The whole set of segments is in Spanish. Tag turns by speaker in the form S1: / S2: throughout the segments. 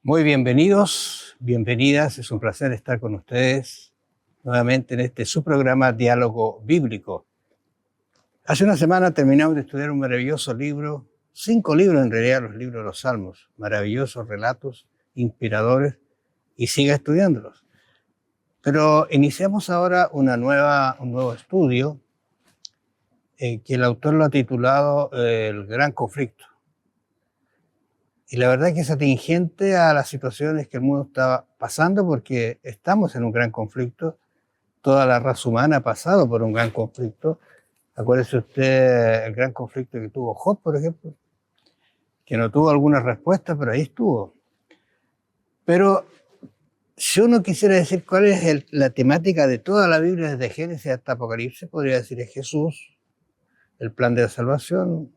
S1: Muy bienvenidos, bienvenidas. Es un placer estar con ustedes nuevamente en este su programa Diálogo Bíblico. Hace una semana terminamos de estudiar un maravilloso libro, 5 libros en realidad, los libros de los Salmos, maravillosos relatos, inspiradores, y siga estudiándolos. Pero iniciamos ahora un nuevo estudio que el autor lo ha titulado El Gran Conflicto. Y la verdad es que es atingente a las situaciones que el mundo está pasando porque estamos en un gran conflicto. Toda la raza humana ha pasado por un gran conflicto. Acuérdese usted el gran conflicto que tuvo Job, por ejemplo, que no tuvo alguna respuesta, pero ahí estuvo. Pero si uno quisiera decir cuál es la temática de toda la Biblia, desde Génesis hasta Apocalipsis, podría decir es Jesús, el plan de la salvación,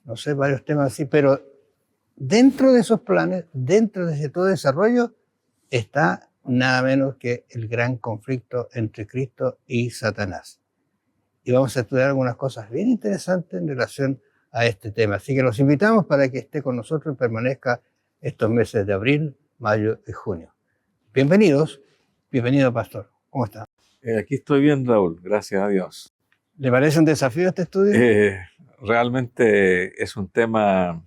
S1: no sé, varios temas así, pero dentro de esos planes, dentro de todo desarrollo, está nada menos que el gran conflicto entre Cristo y Satanás. Y vamos a estudiar algunas cosas bien interesantes en relación a este tema. Así que los invitamos para que esté con nosotros y permanezca estos meses de abril, mayo y junio. Bienvenidos, bienvenido pastor. ¿Cómo está?
S2: Aquí estoy bien, Raúl, gracias a Dios.
S1: ¿Le parece un desafío este estudio?
S2: Realmente es un tema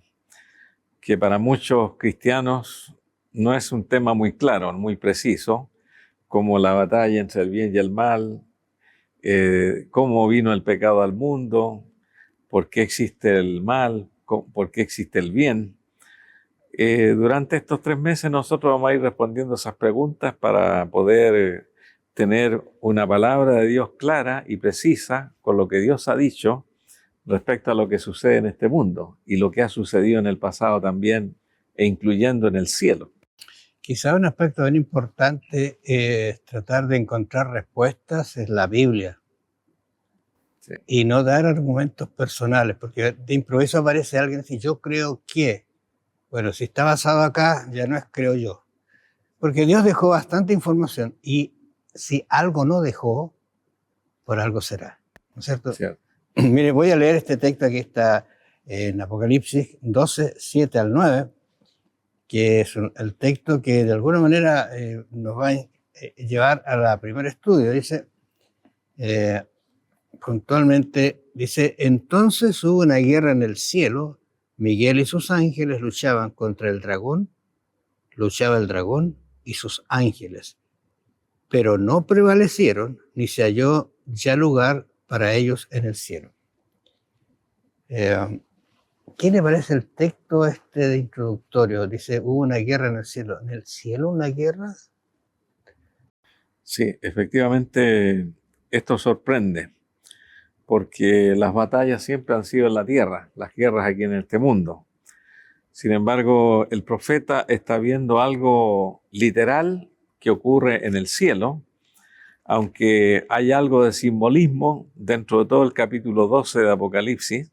S2: que para muchos cristianos no es un tema muy claro, muy preciso, como la batalla entre el bien y el mal, cómo vino el pecado al mundo, por qué existe el mal, por qué existe el bien. Durante estos 3 meses nosotros vamos a ir respondiendo esas preguntas para poder tener una palabra de Dios clara y precisa con lo que Dios ha dicho respecto a lo que sucede en este mundo y lo que ha sucedido en el pasado también, e incluyendo en el cielo.
S1: Quizá un aspecto bien importante es tratar de encontrar respuestas en la Biblia. Sí. Y no dar argumentos personales, porque de improviso aparece alguien y dice, yo creo que, bueno, si está basado acá, ya no es creo yo. Porque Dios dejó bastante información y si algo no dejó, por algo será, ¿no es cierto?
S2: Cierto.
S1: Mire, voy a leer este texto que está en Apocalipsis 12, 7 al 9, que es el texto que de alguna manera nos va a llevar a la primer estudio. Dice, puntualmente, dice, entonces hubo una guerra en el cielo, Miguel y sus ángeles luchaban contra el dragón, luchaba el dragón y sus ángeles, pero no prevalecieron, ni se halló ya lugar para ellos en el cielo. ¿Qué le parece el texto este de introductorio? Dice, hubo una guerra en el cielo. ¿En el cielo una guerra?
S2: Sí, efectivamente esto sorprende, porque las batallas siempre han sido en la tierra, las guerras aquí en este mundo. Sin embargo, el profeta está viendo algo literal que ocurre en el cielo, aunque hay algo de simbolismo dentro de todo el capítulo 12 de Apocalipsis.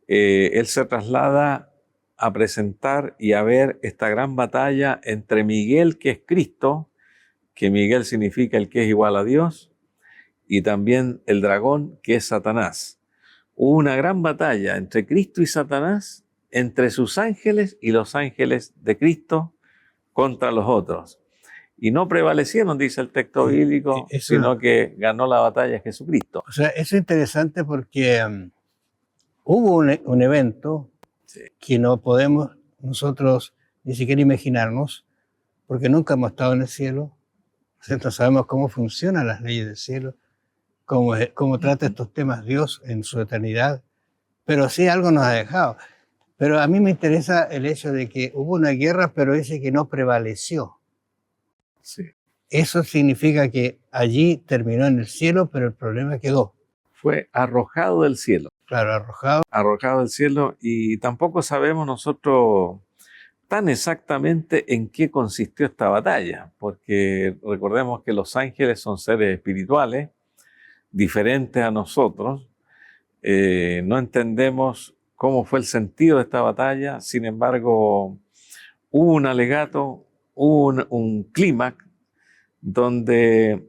S2: Él se traslada a presentar y a ver esta gran batalla entre Miguel, que es Cristo, que Miguel significa el que es igual a Dios, y también el dragón, que es Satanás. Hubo una gran batalla entre Cristo y Satanás, entre sus ángeles y los ángeles de Cristo contra los otros. Y no prevalecieron, dice el texto bíblico, sino que ganó la batalla Jesucristo.
S1: O sea, eso es interesante porque hubo un evento que no podemos nosotros ni siquiera imaginarnos, porque nunca hemos estado en el cielo. No sabemos cómo funcionan las leyes del cielo, cómo trata estos temas Dios en su eternidad, pero sí algo nos ha dejado. Pero a mí me interesa el hecho de que hubo una guerra, pero dice que no prevaleció.
S2: Sí.
S1: Eso significa que allí terminó en el cielo, pero el problema quedó.
S2: Fue arrojado del cielo.
S1: Claro, arrojado.
S2: Arrojado del cielo, y tampoco sabemos nosotros tan exactamente en qué consistió esta batalla, porque recordemos que los ángeles son seres espirituales, diferentes a nosotros. No entendemos cómo fue el sentido de esta batalla. Sin embargo, hubo un alegato, hubo un clímax donde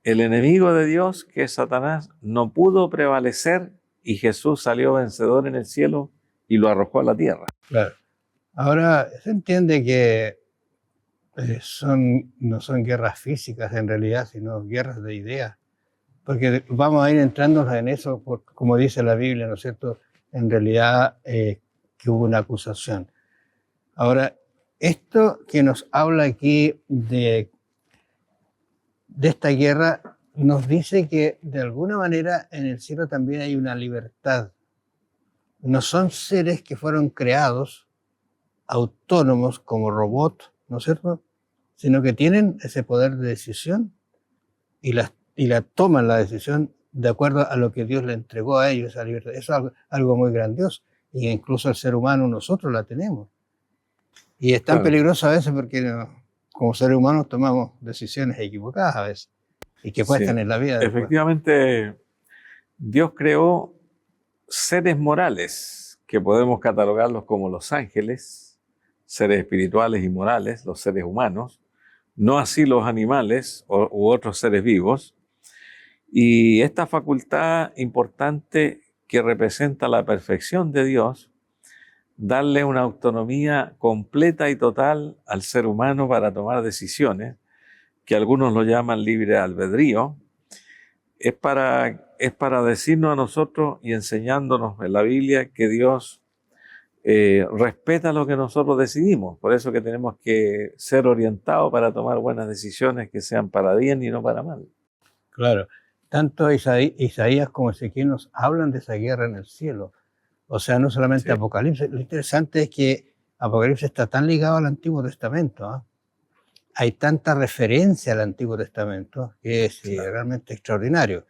S2: el enemigo de Dios, que es Satanás, no pudo prevalecer y Jesús salió vencedor en el cielo y lo arrojó a la tierra.
S1: Claro. Ahora, se entiende que no son guerras físicas en realidad, sino guerras de ideas, porque vamos a ir entrando en eso, como dice la Biblia, ¿no es cierto? En realidad, que hubo una acusación. Ahora, esto que nos habla aquí de esta guerra, nos dice que de alguna manera en el cielo también hay una libertad. No son seres que fueron creados autónomos como robots, ¿no es cierto? Sino que tienen ese poder de decisión y la toman la decisión de acuerdo a lo que Dios le entregó a ellos, esa libertad. Eso es algo muy grandioso. Y incluso el ser humano nosotros la tenemos. Y es tan
S2: Claro.
S1: peligroso a veces porque como seres humanos tomamos decisiones equivocadas a veces y que cuestan
S2: Sí.
S1: en la vida después.
S2: Efectivamente, Dios creó seres morales que podemos catalogarlos como los ángeles, seres espirituales y morales, los seres humanos, no así los animales u otros seres vivos. Y esta facultad importante que representa la perfección de Dios, darle una autonomía completa y total al ser humano para tomar decisiones, que algunos lo llaman libre albedrío, es para decirnos a nosotros y enseñándonos en la Biblia que Dios respeta lo que nosotros decidimos. Por eso que tenemos que ser orientados para tomar buenas decisiones que sean para bien y no para mal.
S1: Claro, tanto Isaías como Ezequiel nos hablan de esa guerra en el cielo. O sea, no solamente
S2: Sí.
S1: Apocalipsis. Lo interesante es que Apocalipsis está tan ligado al Antiguo Testamento, ¿eh? Hay tanta referencia al Antiguo Testamento que es
S2: Claro.
S1: realmente extraordinario.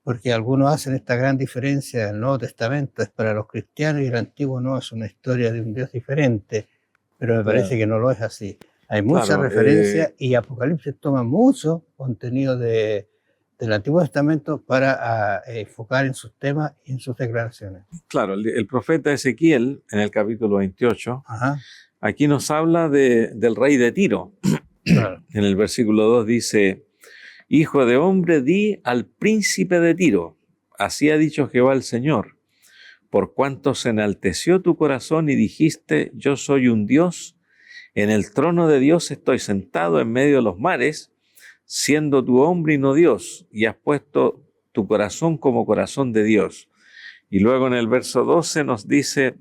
S1: Porque algunos hacen esta gran diferencia. El Nuevo Testamento es para los cristianos y el Antiguo no, es una historia de un Dios diferente, pero me parece que no lo es así. Hay mucha
S2: Claro,
S1: referencia y Apocalipsis toma mucho contenido del Antiguo Testamento para enfocar en sus temas y en sus declaraciones.
S2: claro, el profeta Ezequiel, en el capítulo 28,
S1: Ajá,
S2: aquí nos habla del rey de Tiro.
S1: claro.
S2: En el versículo 2 dice: Hijo de hombre, di al príncipe de Tiro, así ha dicho Jehová el Señor, por cuanto se enalteció tu corazón y dijiste, yo soy un Dios, en el trono de Dios estoy sentado en medio de los mares, siendo tu hombre y no Dios, y has puesto tu corazón como corazón de Dios. Y luego en el verso 12 nos dice,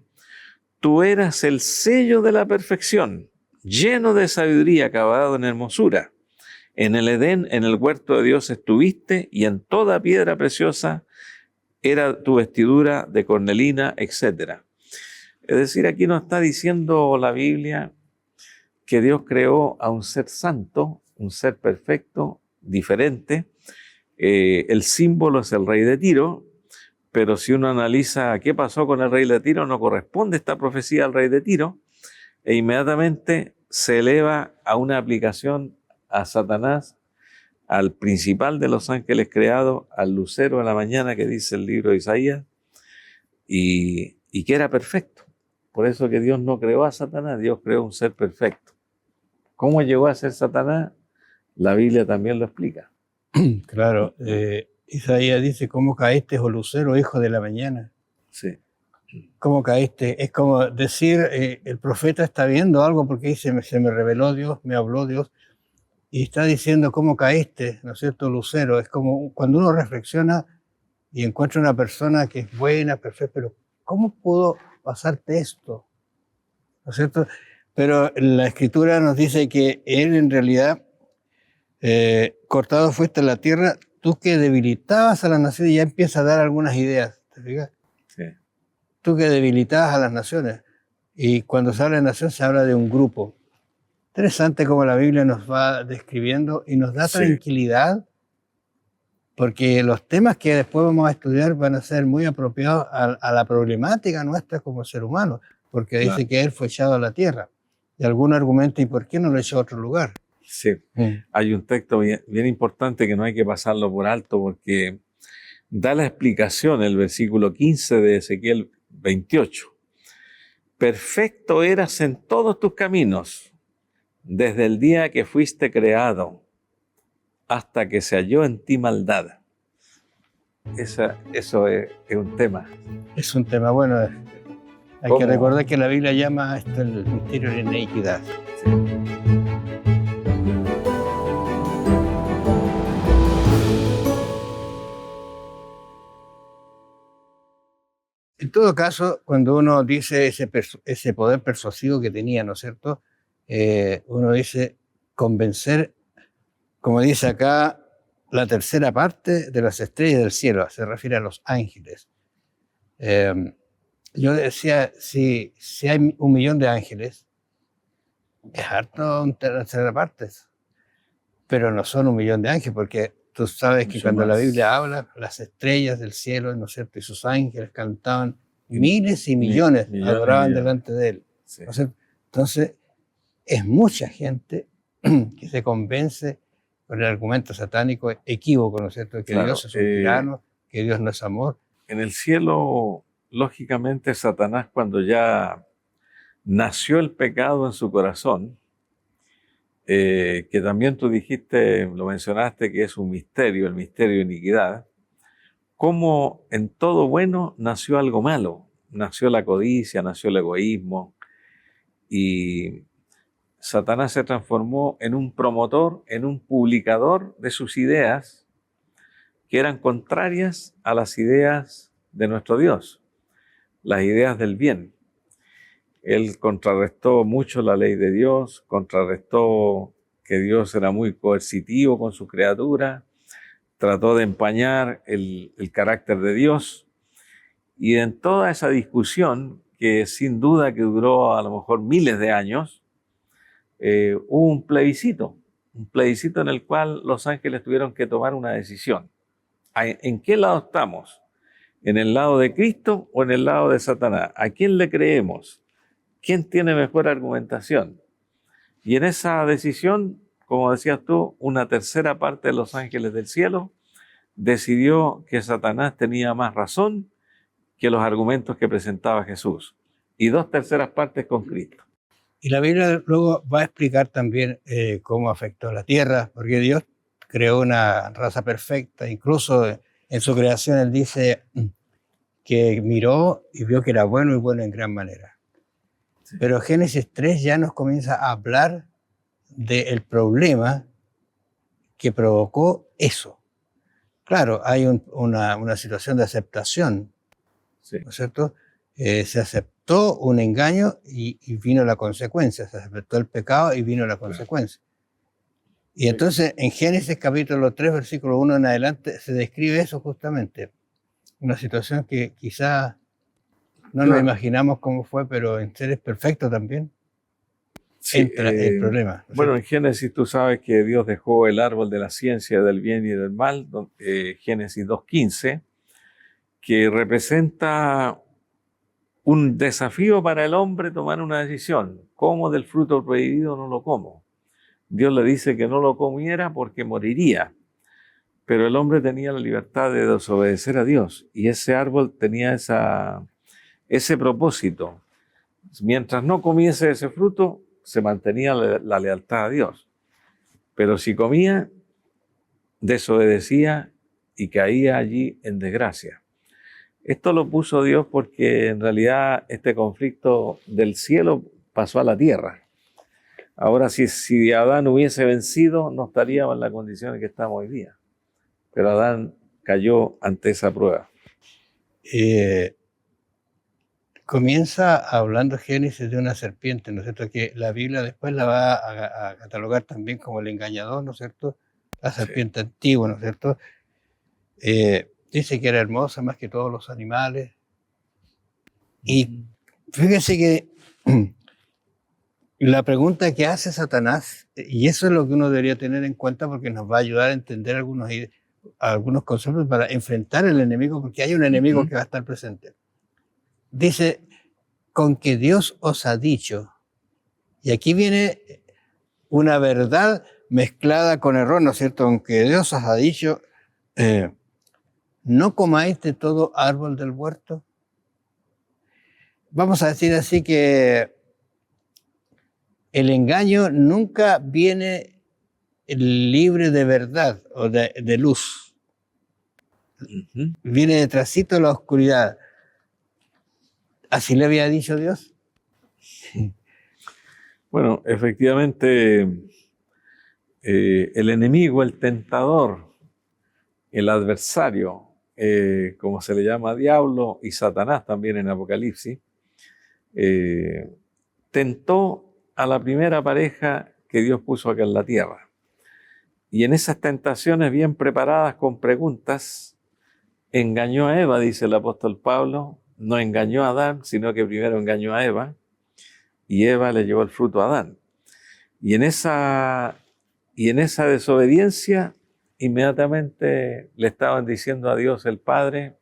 S2: tú eras el sello de la perfección, lleno de sabiduría, acabado en hermosura. En el Edén, en el huerto de Dios estuviste, y en toda piedra preciosa era tu vestidura de cornelina, etc. Es decir, aquí nos está diciendo la Biblia que Dios creó a un ser santo, un ser perfecto, diferente. El símbolo es el rey de Tiro, pero si uno analiza qué pasó con el rey de Tiro, no corresponde esta profecía al rey de Tiro, e inmediatamente se eleva a una aplicación a Satanás, al principal de los ángeles creados, al lucero de la mañana que dice el libro de Isaías, y que era perfecto. Por eso que Dios no creó a Satanás, Dios creó un ser perfecto. ¿Cómo llegó a ser Satanás? La Biblia también lo explica.
S1: Claro, Isaías dice, ¿cómo caíste, oh lucero, hijo de la mañana?
S2: Sí.
S1: ¿Cómo caíste? Es como decir, el profeta está viendo algo porque dice, se me reveló Dios, me habló Dios, y está diciendo, ¿cómo caíste? ¿No es cierto, lucero? Es como cuando uno reflexiona y encuentra una persona que es buena, perfecta, pero ¿cómo pudo pasarte esto? ¿No es cierto? Pero la Escritura nos dice que él en realidad, cortado fuiste en la tierra, tú que debilitabas a las naciones, ya empieza a dar algunas ideas, ¿te fijas?
S2: Sí.
S1: Tú que debilitabas a las naciones. Y cuando se habla de nación, se habla de un grupo. Interesante cómo la Biblia nos va describiendo y nos da tranquilidad, porque los temas que después vamos a estudiar van a ser muy apropiados a la problemática nuestra como ser humano, porque
S2: Claro.
S1: dice que Él fue echado a la tierra. Y algún argumento, ¿y por qué no lo echó a otro lugar?
S2: Sí. Hay un texto bien importante que no hay que pasarlo por alto porque da la explicación, el versículo 15 de Ezequiel 28. Perfecto eras en todos tus caminos, desde el día que fuiste creado, hasta que se halló en ti maldad. Eso es un tema.
S1: Es un tema bueno. Hay que recordar que la Biblia llama a esto el misterio de la iniquidad.
S2: Sí.
S1: En todo caso, cuando uno dice ese poder persuasivo que tenía, ¿no es cierto? Uno dice convencer, como dice acá, la tercera parte de las estrellas del cielo, se refiere a los ángeles. Yo decía, si hay 1.000.000 de ángeles, es harto una tercera parte, pero no son 1.000.000 de ángeles, porque tú sabes que cuando la Biblia habla, las estrellas del cielo, ¿no es cierto? Y sus ángeles cantaban, miles y millones adoraban delante de él.
S2: Sí.
S1: ¿No es cierto? Entonces, es mucha gente que se convence con el argumento satánico equívoco, ¿no es cierto? Que
S2: Claro,
S1: Dios es un tirano, que Dios no es amor.
S2: En el cielo, lógicamente, Satanás, cuando ya nació el pecado en su corazón, que también tú dijiste, lo mencionaste, que es un misterio, el misterio de iniquidad, como en todo bueno nació algo malo, nació la codicia, nació el egoísmo, y Satanás se transformó en un promotor, en un publicador de sus ideas que eran contrarias a las ideas de nuestro Dios, las ideas del bien. Él contrarrestó mucho la ley de Dios, contrarrestó que Dios era muy coercitivo con su criatura, trató de empañar el carácter de Dios, y en toda esa discusión, que sin duda que duró a lo mejor miles de años, hubo un plebiscito en el cual los ángeles tuvieron que tomar una decisión. ¿En qué lado estamos? ¿En el lado de Cristo o en el lado de Satanás? ¿A quién le creemos? ¿Quién tiene mejor argumentación? Y en esa decisión, como decías tú, una tercera parte de los ángeles del cielo decidió que Satanás tenía más razón que los argumentos que presentaba Jesús, y 2/3 partes con Cristo.
S1: Y la Biblia luego va a explicar también cómo afectó la tierra, porque Dios creó una raza perfecta, incluso en su creación Él dice que miró y vio que era bueno y bueno en gran manera. Sí. Pero Génesis 3 ya nos comienza a hablar del problema que provocó eso. Claro, hay una situación de aceptación, sí, ¿no es cierto? Se aceptó un engaño y vino la consecuencia, se aceptó el pecado y vino la consecuencia. Y entonces en Génesis capítulo 3, versículo 1 en adelante, se describe eso justamente. Una situación que quizá no nos imaginamos cómo fue, pero en seres perfectos también entra el problema. ¿No?
S2: Bueno, en Génesis tú sabes que Dios dejó el árbol de la ciencia del bien y del mal, Génesis 2:15, que representa un desafío para el hombre tomar una decisión. ¿Cómo del fruto prohibido no lo como? Dios le dice que no lo comiera porque moriría. Pero el hombre tenía la libertad de desobedecer a Dios, y ese árbol tenía ese propósito. Mientras no comiese ese fruto, se mantenía la lealtad a Dios. Pero si comía, desobedecía y caía allí en desgracia. Esto lo puso Dios porque en realidad este conflicto del cielo pasó a la tierra. Ahora, si Adán hubiese vencido, no estaríamos en la condición en que estamos hoy día. Pero Adán cayó ante esa prueba.
S1: Comienza hablando Génesis de una serpiente, ¿no es cierto? Que la Biblia después la va a catalogar también como el engañador, ¿no es cierto? La serpiente antigua, ¿no es cierto? Dice que era hermosa más que todos los animales. Y fíjense que la pregunta que hace Satanás, y eso es lo que uno debería tener en cuenta porque nos va a ayudar a entender algunos conceptos para enfrentar al enemigo, porque hay un enemigo que va a estar presente. Dice, con que Dios os ha dicho, y aquí viene una verdad mezclada con error, ¿no es cierto? Aunque Dios os ha dicho, no comáis de todo árbol del huerto. Vamos a decir así que el engaño nunca viene libre de verdad o de luz. Viene detrásito de la oscuridad. ¿Así le había dicho Dios?
S2: Bueno, efectivamente, el enemigo, el tentador, el adversario, como se le llama diablo y Satanás también en Apocalipsis, tentó a la primera pareja que Dios puso acá en la tierra. Y en esas tentaciones bien preparadas con preguntas, engañó a Eva, dice el apóstol Pablo. No engañó a Adán, sino que primero engañó a Eva, y Eva le llevó el fruto a Adán. Y en esa desobediencia, inmediatamente le estaban diciendo a Dios el Padre: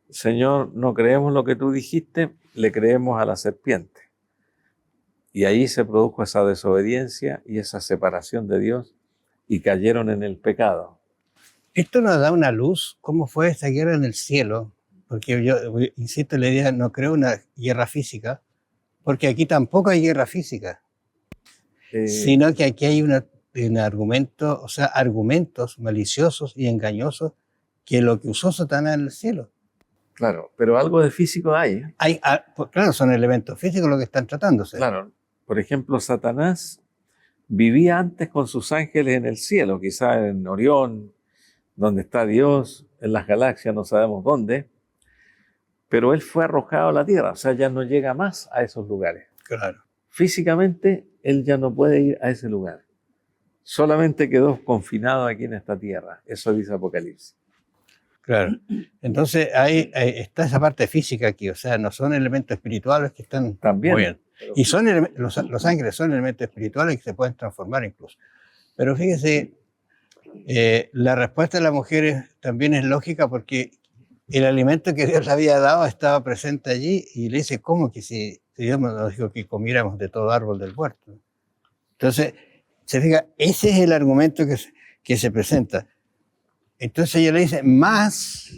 S2: Señor, no creemos lo que tú dijiste, le creemos a la serpiente. Y ahí se produjo esa desobediencia y esa separación de Dios, y cayeron en el pecado.
S1: Esto nos da una luz, cómo fue esta guerra en el cielo, porque yo insisto en la idea, no creo una guerra física, porque aquí tampoco hay guerra física, sino que aquí hay un argumento, o sea, argumentos maliciosos y engañosos que lo que usó Satanás en el cielo.
S2: Claro, pero algo de físico hay.
S1: Pues claro, son elementos físicos los que están tratándose.
S2: Claro, por ejemplo, Satanás vivía antes con sus ángeles en el cielo, quizá en Orión, donde está Dios, en las galaxias, no sabemos dónde, pero él fue arrojado a la tierra, o sea, ya no llega más a esos lugares.
S1: Claro.
S2: Físicamente, él ya no puede ir a ese lugar. Solamente quedó confinado aquí en esta tierra. Eso dice Apocalipsis.
S1: Claro. Entonces, ahí está esa parte física aquí, o sea, no son elementos espirituales que están
S2: También.
S1: muy bien. Y son los ángeles son elementos espirituales que se pueden transformar incluso. Pero fíjese, la respuesta de las mujeres también es lógica porque el alimento que Dios le había dado estaba presente allí y le dice, ¿cómo que si Dios nos dijo que comiéramos de todo árbol del huerto? Entonces, se fija, ese es el argumento que se presenta. Entonces ella le dice, más,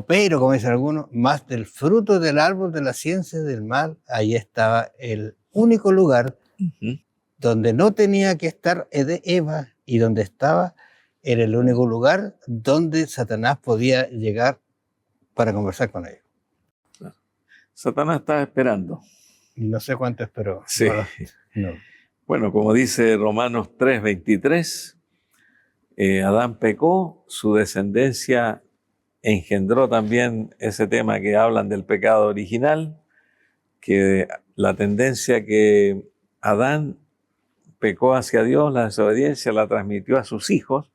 S1: pero como dicen algunos, más del fruto del árbol de la ciencia del mal, ahí estaba el único lugar donde no tenía que estar Eva y donde estaba, era el único lugar donde Satanás podía llegar para conversar con ella.
S2: Claro. Satanás estaba esperando.
S1: No sé cuánto esperó.
S2: Sí.
S1: No.
S2: Bueno, como dice Romanos 3:23, Adán pecó, su descendencia engendró también ese tema que hablan del pecado original, que la tendencia que Adán pecó hacia Dios, la desobediencia la transmitió a sus hijos.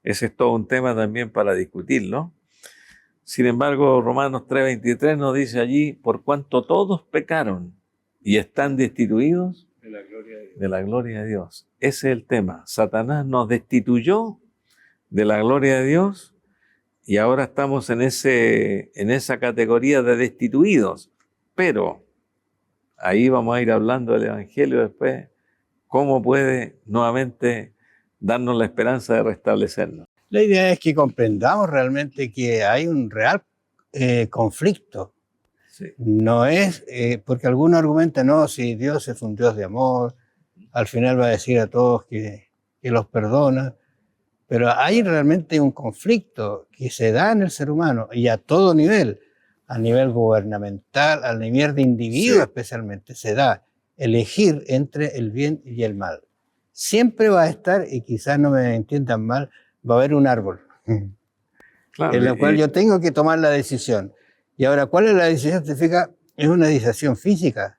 S2: Ese es todo un tema también para discutirlo. Sin embargo, Romanos 3:23 nos dice allí, por cuanto todos pecaron y están destituidos de la gloria de Dios. Ese es el tema. Satanás nos destituyó de la gloria de Dios y ahora estamos en esa categoría de destituidos. Pero ahí vamos a ir hablando del Evangelio después, cómo puede nuevamente darnos la esperanza de restablecernos.
S1: La idea es que comprendamos realmente que hay un real conflicto.
S2: Sí.
S1: No es porque algunos argumentan, no, si Dios es un Dios de amor, al final va a decir a todos que los perdona, pero hay realmente un conflicto que se da en el ser humano y a todo nivel, a nivel gubernamental, a nivel de individuo especialmente, se da elegir entre el bien y el mal. Siempre va a estar, y quizás no me entiendan mal, va a haber un árbol,
S2: Claro,
S1: en el cual yo tengo que tomar la decisión. Y ahora, ¿cuál es la decisión? Se fija, es una decisión física.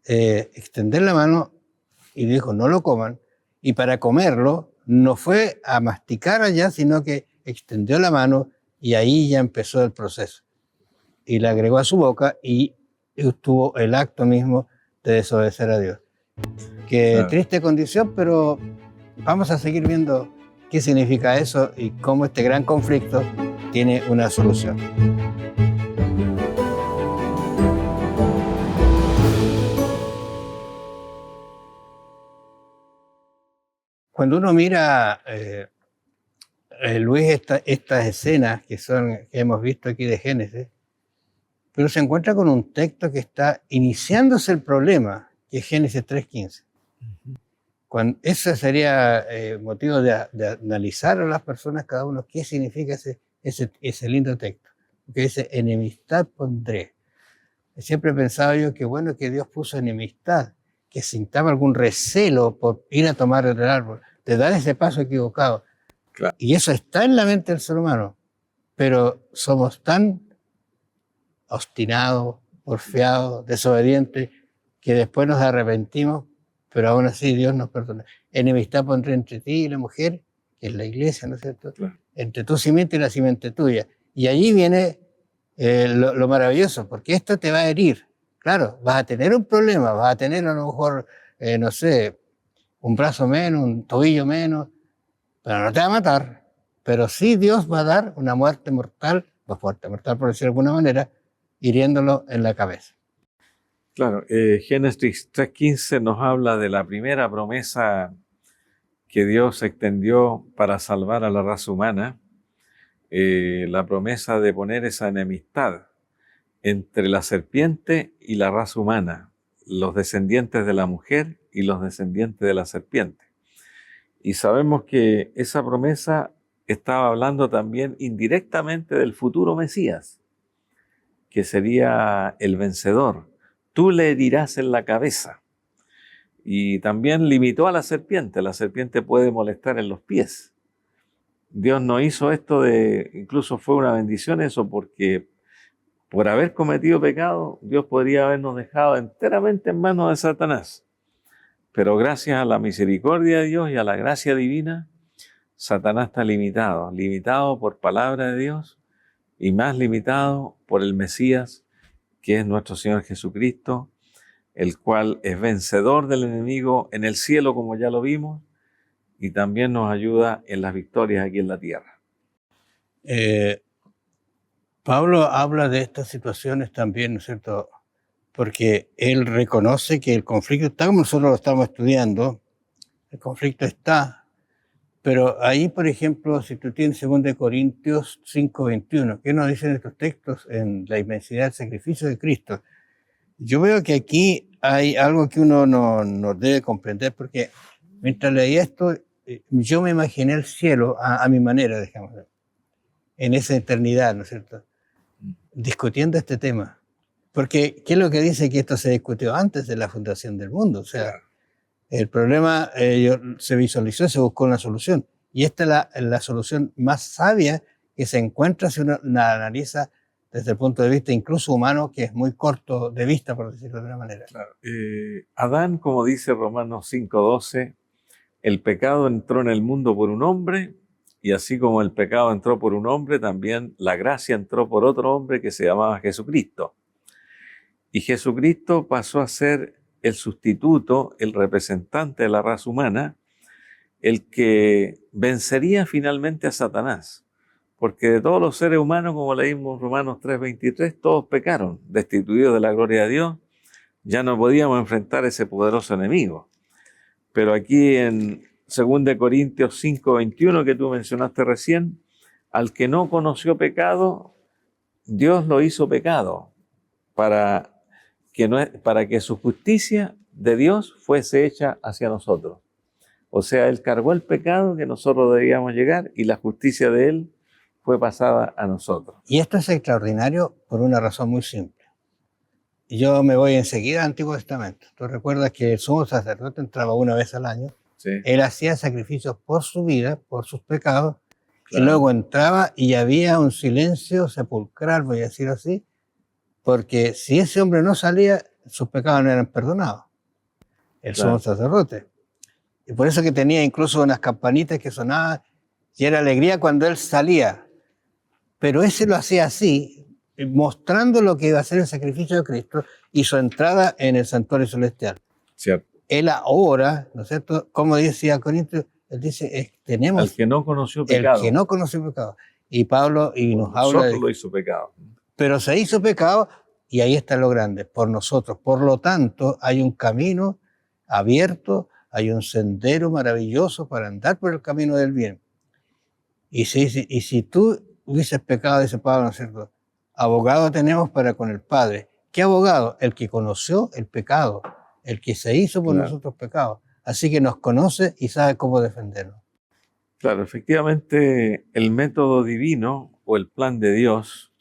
S1: Extender la mano y dijo, no lo coman. Y para comerlo, no fue a masticar allá, sino que extendió la mano y ahí ya empezó el proceso. Y la agregó a su boca y tuvo el acto mismo de desobedecer a Dios. Qué triste condición, pero vamos a seguir viendo qué significa eso y cómo este gran conflicto tiene una solución. Cuando uno mira, Luis, estas escenas que hemos visto aquí de Génesis, pero se encuentra con un texto que está iniciándose el problema, que es Génesis 3:15. Ese sería motivo de analizar a las personas, cada uno, qué significa ese lindo texto. que dice, enemistad pondré. Siempre he pensado yo que bueno que Dios puso enemistad, que sintaba algún recelo por ir a tomar el árbol, de dar ese paso equivocado.
S2: Claro.
S1: Y eso está en la mente del ser humano, pero somos tan obstinados, porfiados, desobedientes, que después nos arrepentimos, pero aún así Dios nos perdona. Enemistad pondré entre ti y la mujer, que es la iglesia, ¿no es cierto?
S2: Claro.
S1: Entre tu simiente y la simiente tuya. Y allí viene lo maravilloso, porque esto te va a herir. Claro, vas a tener un problema, vas a tener a lo mejor, no sé, un brazo menos, un tobillo menos, pero no te va a matar. Pero sí Dios va a dar una muerte mortal por decirlo de alguna manera, hiriéndolo en la cabeza.
S2: Claro, Génesis 3:15 nos habla de la primera promesa que Dios extendió para salvar a la raza humana, la promesa de poner esa enemistad entre la serpiente y la raza humana, los descendientes de la mujer y los descendientes de la serpiente. Y sabemos que esa promesa estaba hablando también indirectamente del futuro Mesías, que sería el vencedor. Tú le herirás en la cabeza. Y también limitó a la serpiente. La serpiente puede molestar en los pies. Dios no hizo esto incluso fue una bendición eso, porque por haber cometido pecado, Dios podría habernos dejado enteramente en manos de Satanás. Pero gracias a la misericordia de Dios y a la gracia divina, Satanás está limitado por palabra de Dios y más limitado por el Mesías, que es nuestro Señor Jesucristo, el cual es vencedor del enemigo en el cielo, como ya lo vimos, y también nos ayuda en las victorias aquí en la tierra.
S1: Pablo habla de estas situaciones también, ¿no es cierto? Porque él reconoce que el conflicto está como nosotros lo estamos estudiando, el conflicto está, pero ahí, por ejemplo, si tú tienes 2 Corintios 5:21, ¿qué nos dicen estos textos en la inmensidad del sacrificio de Cristo? Yo veo que aquí hay algo que uno no debe comprender, porque mientras leí esto, yo me imaginé el cielo a mi manera, digamos, en esa eternidad, ¿no es cierto? Discutiendo este tema. Porque, ¿qué es lo que dice? Que esto se discutió antes de la fundación del mundo. O sea, el problema se visualizó, se buscó una solución. Y esta es la solución más sabia que se encuentra si uno la analiza desde el punto de vista incluso humano, que es muy corto de vista, por decirlo de una manera.
S2: Claro. Adán, como dice Romanos 5:12, el pecado entró en el mundo por un hombre, y así como el pecado entró por un hombre, también la gracia entró por otro hombre que se llamaba Jesucristo. Y Jesucristo pasó a ser el sustituto, el representante de la raza humana, el que vencería finalmente a Satanás. Porque de todos los seres humanos, como leímos en Romanos 3:23, todos pecaron, destituidos de la gloria de Dios. Ya no podíamos enfrentar a ese poderoso enemigo. Pero aquí en 2 Corintios 5:21, que tú mencionaste recién, al que no conoció pecado, Dios lo hizo pecado para que su justicia de Dios fuese hecha hacia nosotros. O sea, Él cargó el pecado que nosotros debíamos llegar y la justicia de Él fue pasada a nosotros.
S1: Y esto es extraordinario por una razón muy simple. Yo me voy enseguida al Antiguo Testamento. Tú recuerdas que el sumo sacerdote entraba una vez al año.
S2: Sí.
S1: Él hacía sacrificios por su vida, por sus pecados,
S2: Claro.
S1: y luego entraba y había un silencio sepulcral, voy a decir así, porque si ese hombre no salía, sus pecados no eran perdonados. El sumo sacerdote. Y por eso que tenía incluso unas campanitas que sonaban y era alegría cuando él salía. Pero ese lo hacía así, mostrando lo que iba a ser el sacrificio de Cristo y su entrada en el santuario celestial.
S2: Cierto.
S1: Él ahora, ¿no es cierto? Como decía Corintios, él dice, tenemos...
S2: Al que no conoció pecado.
S1: El que no conoció pecado. Y Pablo nos habla de...
S2: lo hizo pecado.
S1: Pero se hizo pecado y ahí está lo grande, por nosotros. Por lo tanto, hay un camino abierto, hay un sendero maravilloso para andar por el camino del bien. Y si tú hubieses pecado, dice Pablo, ¿no es cierto? Abogado tenemos para con el Padre. ¿Qué abogado? El que conoció el pecado, el que se hizo por nosotros pecados. Así que nos conoce y sabe cómo defendernos.
S2: Claro, efectivamente, el método divino o el plan de Dios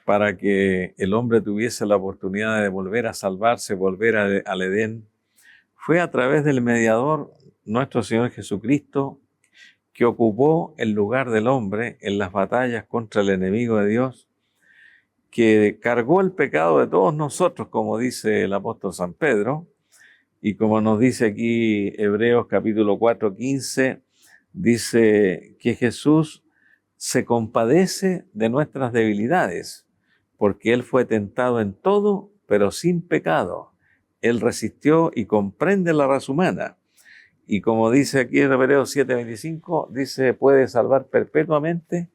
S2: para que el hombre tuviese la oportunidad de volver a salvarse, volver al Edén, fue a través del mediador, nuestro Señor Jesucristo, que ocupó el lugar del hombre en las batallas contra el enemigo de Dios, que cargó el pecado de todos nosotros, como dice el apóstol San Pedro, y como nos dice aquí Hebreos capítulo 4:15, dice que Jesús se compadece de nuestras debilidades, porque Él fue tentado en todo, pero sin pecado. Él resistió y comprende la raza humana. Y como dice aquí en Hebreos 7:25, dice, puede salvar perpetuamente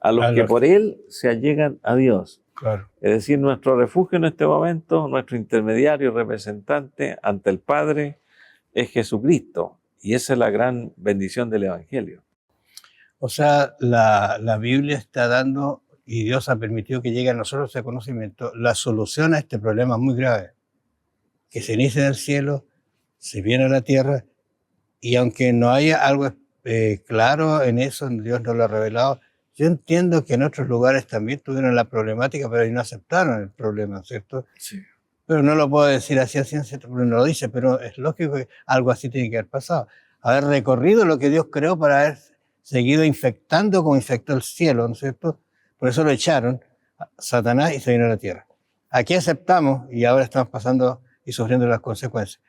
S2: a los que por Él se allegan a Dios.
S1: Claro.
S2: Es decir, nuestro refugio en este momento, nuestro intermediario y representante ante el Padre es Jesucristo. Y esa es la gran bendición del Evangelio.
S1: O sea, la Biblia está dando, y Dios ha permitido que llegue a nosotros ese conocimiento, la solución a este problema muy grave, que se inicia en el cielo, se viene a la tierra, y aunque no haya algo claro en eso, Dios nos lo ha revelado. Yo entiendo que en otros lugares también tuvieron la problemática, pero no aceptaron el problema, ¿cierto?
S2: Sí.
S1: Pero no lo puedo decir así a ciencia, no lo dice, pero es lógico que algo así tiene que haber pasado. Haber recorrido lo que Dios creó para haber seguido infectando como infectó el cielo, ¿no es cierto? Por eso lo echaron a Satanás y se vino a la tierra. Aquí aceptamos y ahora estamos pasando y sufriendo las consecuencias.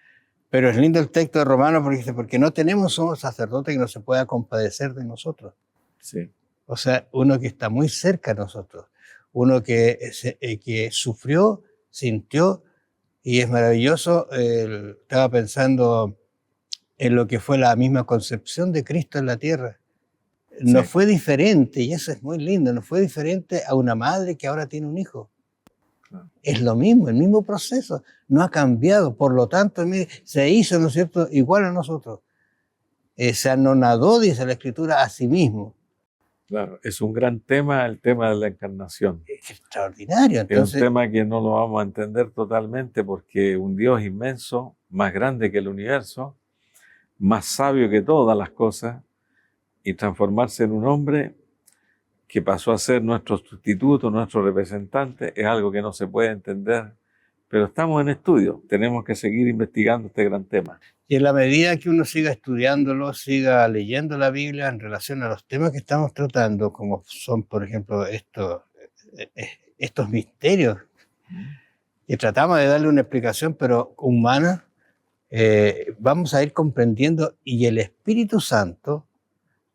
S1: Pero es lindo el texto de Romanos porque dice, porque no tenemos un sacerdote que no se pueda compadecer de nosotros.
S2: Sí.
S1: O sea, uno que está muy cerca de nosotros, uno que sufrió, sintió, y es maravilloso. Estaba pensando en lo que fue la misma concepción de Cristo en la tierra. No fue diferente, y eso es muy lindo, no fue diferente a una madre que ahora tiene un hijo. Claro. Es lo mismo, el mismo proceso, no ha cambiado. Por lo tanto, se hizo, ¿no es cierto?, igual a nosotros. Se anonadó, dice la Escritura, a sí mismo.
S2: Claro, es un gran tema, el tema de la encarnación.
S1: Es extraordinario. Entonces,
S2: es un tema que no lo vamos a entender totalmente porque un Dios inmenso, más grande que el universo, más sabio que todas las cosas, y transformarse en un hombre que pasó a ser nuestro sustituto, nuestro representante, es algo que no se puede entender. Pero estamos en estudio, tenemos que seguir investigando este gran tema.
S1: Y en la medida que uno siga estudiándolo, siga leyendo la Biblia en relación a los temas que estamos tratando, como son, por ejemplo, estos misterios, y tratamos de darle una explicación, pero humana, vamos a ir comprendiendo, y el Espíritu Santo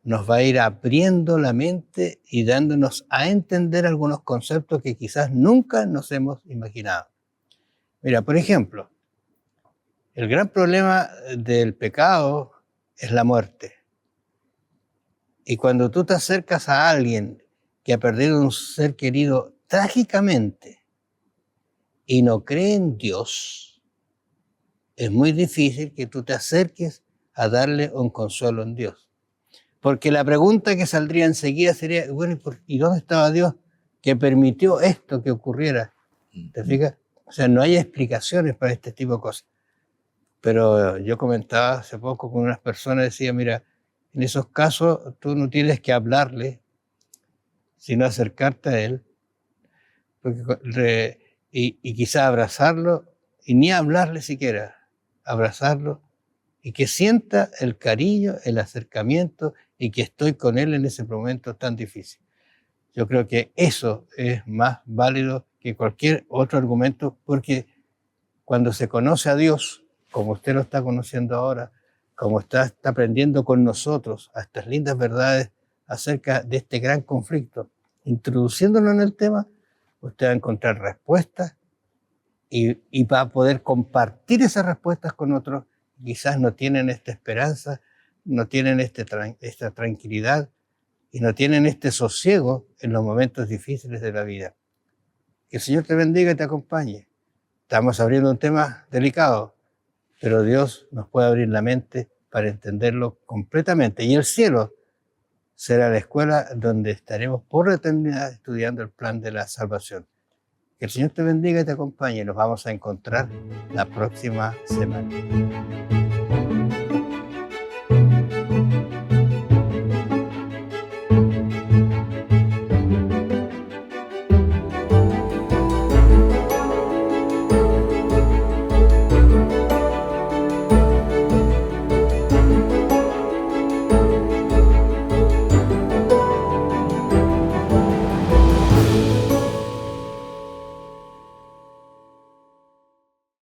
S1: nos va a ir abriendo la mente y dándonos a entender algunos conceptos que quizás nunca nos hemos imaginado. Mira, por ejemplo, el gran problema del pecado es la muerte. Y cuando tú te acercas a alguien que ha perdido un ser querido trágicamente y no cree en Dios, es muy difícil que tú te acerques a darle un consuelo en Dios. Porque la pregunta que saldría enseguida sería, bueno, ¿y dónde estaba Dios que permitió esto que ocurriera? ¿Te fijas? O sea, no hay explicaciones para este tipo de cosas. Pero yo comentaba hace poco con unas personas, decía, mira, en esos casos tú no tienes que hablarle, sino acercarte a él, y quizá abrazarlo, y ni hablarle siquiera, abrazarlo, y que sienta el cariño, el acercamiento, y que estoy con él en ese momento tan difícil. Yo creo que eso es más válido que cualquier otro argumento, porque cuando se conoce a Dios, como usted lo está conociendo ahora, como está aprendiendo con nosotros a estas lindas verdades acerca de este gran conflicto, introduciéndolo en el tema, usted va a encontrar respuestas y va a poder compartir esas respuestas con otros. Quizás no tienen esta esperanza, no tienen esta tranquilidad y no tienen este sosiego en los momentos difíciles de la vida. Que el Señor te bendiga y te acompañe. Estamos abriendo un tema delicado, pero Dios nos puede abrir la mente para entenderlo completamente. Y el cielo será la escuela donde estaremos por la eternidad estudiando el plan de la salvación. Que el Señor te bendiga y te acompañe. Nos vamos a encontrar la próxima semana.